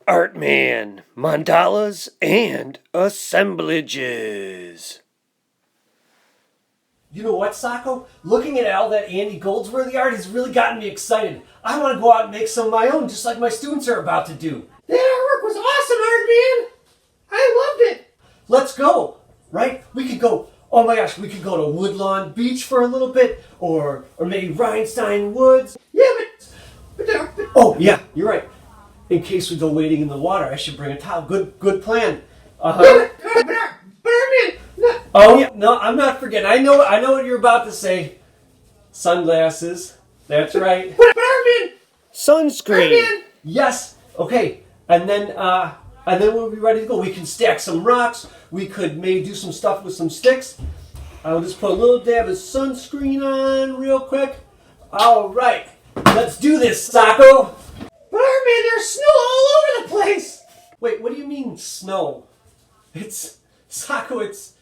ARTMAN, Mandalas, and Assemblages. You know what, Socko? Looking at all that Andy Goldsworthy art has really gotten me excited. I want to go out and make some of my own, just like my students are about to do. That artwork was awesome, ARTMAN! I loved it! Let's go, right? We could go, oh my gosh, we could go to Woodlawn Beach for a little bit, or maybe Rhinestone Woods. Yeah, but Oh, yeah, you're right. In case we go wading in the water, I should bring a towel. Good plan. yeah, but ARTMAN, no. Oh, yeah, no, I'm not forgetting. I know what you're about to say. Sunglasses. That's right. But ARTMAN, Sunscreen. ARTMAN, Yes. Okay. And then we'll be ready to go. We can stack some rocks. We could maybe do some stuff with some sticks. I'll just put a little dab of sunscreen on real quick. All right. Let's do this, Socko. but ARTMAN, there's snow all over the place! Wait, what do you mean snow? Socko, it's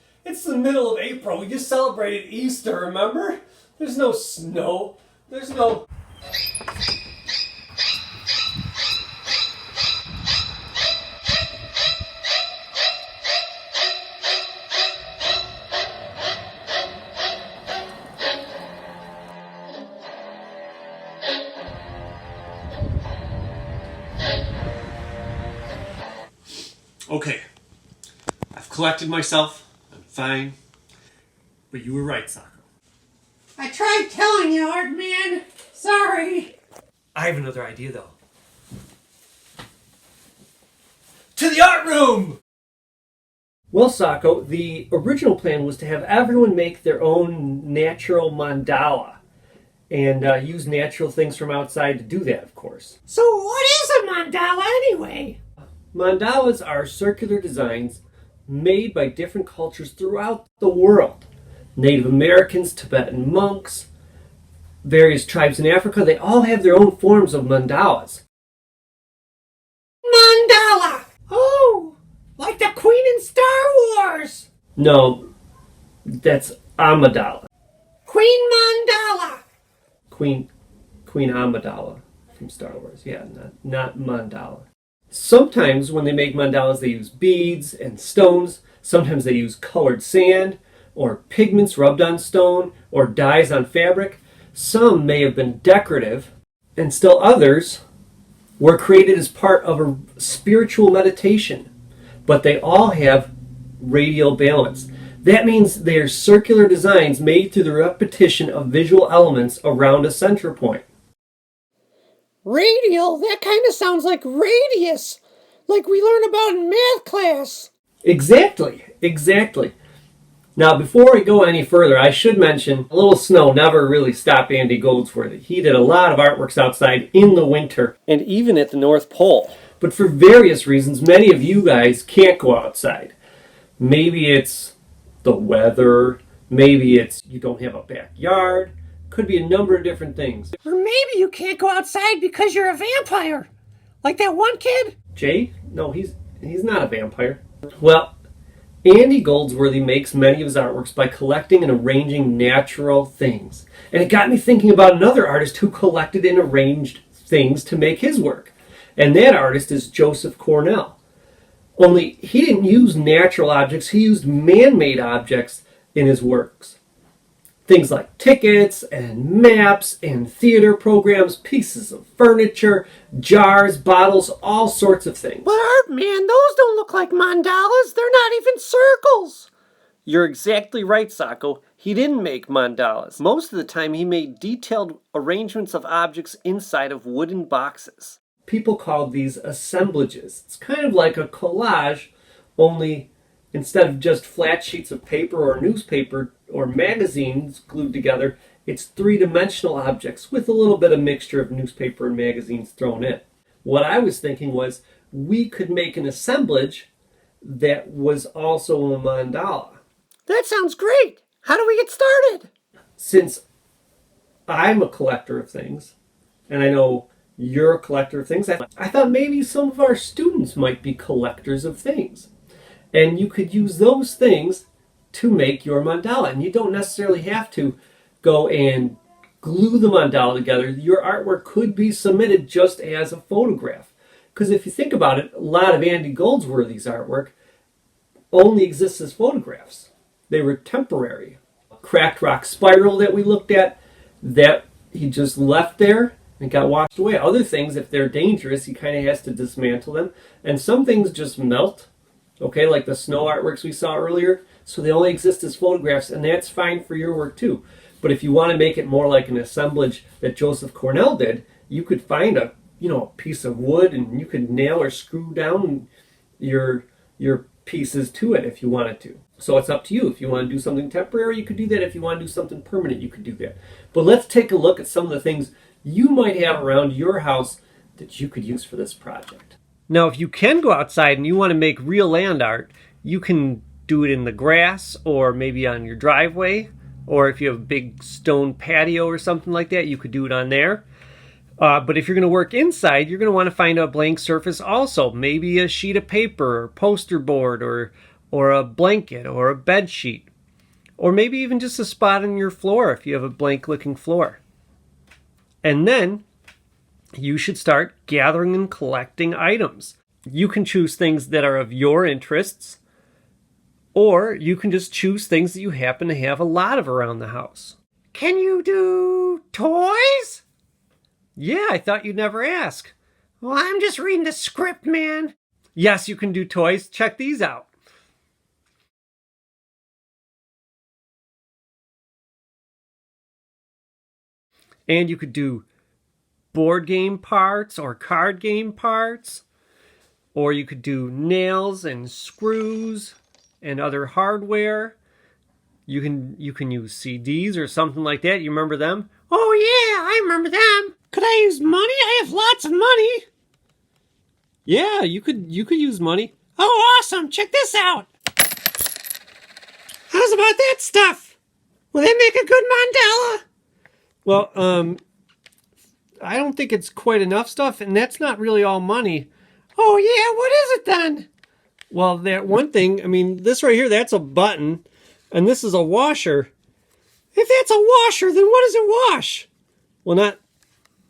the middle of April. We just celebrated Easter, remember? There's no snow. There's no... Okay, I've collected myself. I'm fine. But you were right, Socko. I tried telling you, ARTMAN. Sorry. I have another idea, though. To the art room! Well, Socko, the original plan was to have everyone make their own natural mandala. And use natural things from outside to do that, of course. So what is a mandala anyway? Mandalas are circular designs made by different cultures throughout the world. Native Americans, Tibetan monks, various tribes in Africa, they all have their own forms of mandalas. Mandala! Oh, like the Queen in Star Wars! No, that's Amidala. Queen Mandala! Queen Amidala from Star Wars. Yeah, not mandala. Sometimes when they make mandalas, they use beads and stones. Sometimes they use colored sand or pigments rubbed on stone or dyes on fabric. Some may have been decorative, and still others were created as part of a spiritual meditation. But they all have radial balance. That means they are circular designs made through the repetition of visual elements around a center point. Radial? That kind of sounds like radius, like we learn about in math class. Exactly. Now, before we go any further, I should mention a little snow never really stopped Andy Goldsworthy. He did a lot of artworks outside in the winter and even at the North Pole. But for various reasons, many of you guys can't go outside. Maybe it's the weather, maybe it's you don't have a backyard. Could be a number of different things. Or maybe you can't go outside because you're a vampire, like that one kid. Jay? No, he's not a vampire. Well, Andy Goldsworthy makes many of his artworks by collecting and arranging natural things. And it got me thinking about another artist who collected and arranged things to make his work. And that artist is Joseph Cornell. Only he didn't use natural objects, he used man-made objects in his works. Things like tickets and maps and theater programs, pieces of furniture, jars, bottles, all sorts of things. But ARTMAN, those don't look like mandalas. They're not even circles. You're exactly right, Socko. He didn't make mandalas. Most of the time, he made detailed arrangements of objects inside of wooden boxes. People called these assemblages. It's kind of like a collage, only instead of just flat sheets of paper or newspaper or magazines glued together, it's three-dimensional objects with a little bit of mixture of newspaper and magazines thrown in. What I was thinking was we could make an assemblage that was also a mandala. That sounds great. How do we get started? Since I'm a collector of things, and I know you're a collector of things, I thought maybe some of our students might be collectors of things. And you could use those things to make your mandala. And you don't necessarily have to go and glue the mandala together. Your artwork could be submitted just as a photograph. Because if you think about it, a lot of Andy Goldsworthy's artwork only exists as photographs. They were temporary. Cracked rock spiral that we looked at, that he just left there and got washed away. Other things, if they're dangerous, he kind of has to dismantle them. And some things just melt, okay, like the snow artworks we saw earlier. So they only exist as photographs, and that's fine for your work too. But if you want to make it more like an assemblage that Joseph Cornell did, you could find a piece of wood and you could nail or screw down your pieces to it if you wanted to. So it's up to you. If you want to do something temporary, you could do that. If you want to do something permanent, you could do that. But let's take a look at some of the things you might have around your house that you could use for this project. Now, if you can go outside and you want to make real land art, you can do it in the grass or maybe on your driveway, or if you have a big stone patio or something like that, you could do it on there. But if you're going to work inside, you're going to want to find a blank surface also. Maybe a sheet of paper or poster board or a blanket or a bed sheet. Or maybe even just a spot on your floor if you have a blank looking floor. And then you should start gathering and collecting items. You can choose things that are of your interests, or you can just choose things that you happen to have a lot of around the house. Can you do toys? Yeah, I thought you'd never ask. Well, I'm just reading the script, man. Yes, you can do toys. Check these out. And you could do board game parts or card game parts. Or you could do nails and screws and other hardware. You can use CDs or something like that. You remember them? Oh yeah, I remember them. Could I use money? I have lots of money. Yeah, you could use money. Oh, awesome. Check this out. How's about that stuff? Will they make a good mandala? Well, I don't think it's quite enough stuff, and that's not really all money. Oh yeah, what is it then? Well, that one thing, I mean, this right here, that's a button, and this is a washer. If that's a washer, then what does it wash? Well,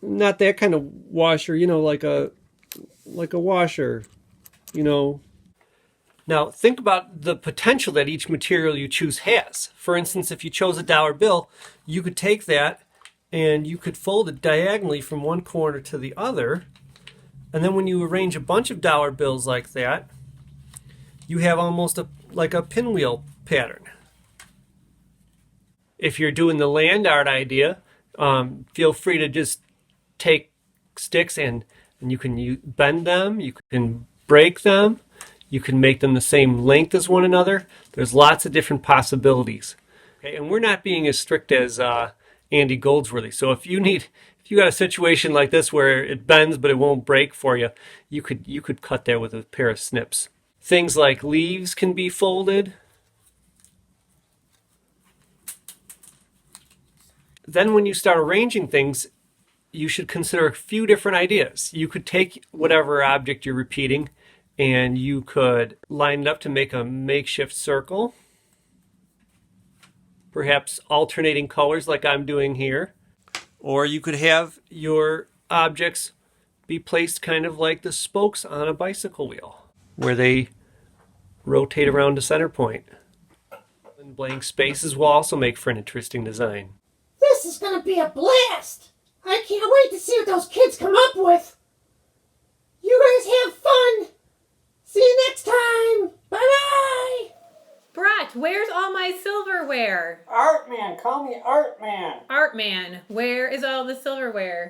not that kind of washer, like a washer, Now, think about the potential that each material you choose has. For instance, if you chose a dollar bill, you could take that and you could fold it diagonally from one corner to the other. And then when you arrange a bunch of dollar bills like that, you have almost like a pinwheel pattern. If you're doing the land art idea, feel free to just take sticks and you can bend them, you can break them, you can make them the same length as one another. There's lots of different possibilities. Okay, and we're not being as strict as Andy Goldsworthy. So if you got a situation like this where it bends but it won't break for you, you could cut that with a pair of snips. Things like leaves can be folded. Then when you start arranging things, you should consider a few different ideas. You could take whatever object you're repeating and you could line it up to make a makeshift circle. Perhaps alternating colors like I'm doing here. Or you could have your objects be placed kind of like the spokes on a bicycle wheel, where they rotate around a center point. And blank spaces will also make for an interesting design. This is gonna be a blast. I can't wait to see what those kids come up with. You guys have fun. See you next time. Bye-bye. Brat, where's all my silverware? ARTMAN, call me ARTMAN. ARTMAN, where is all the silverware?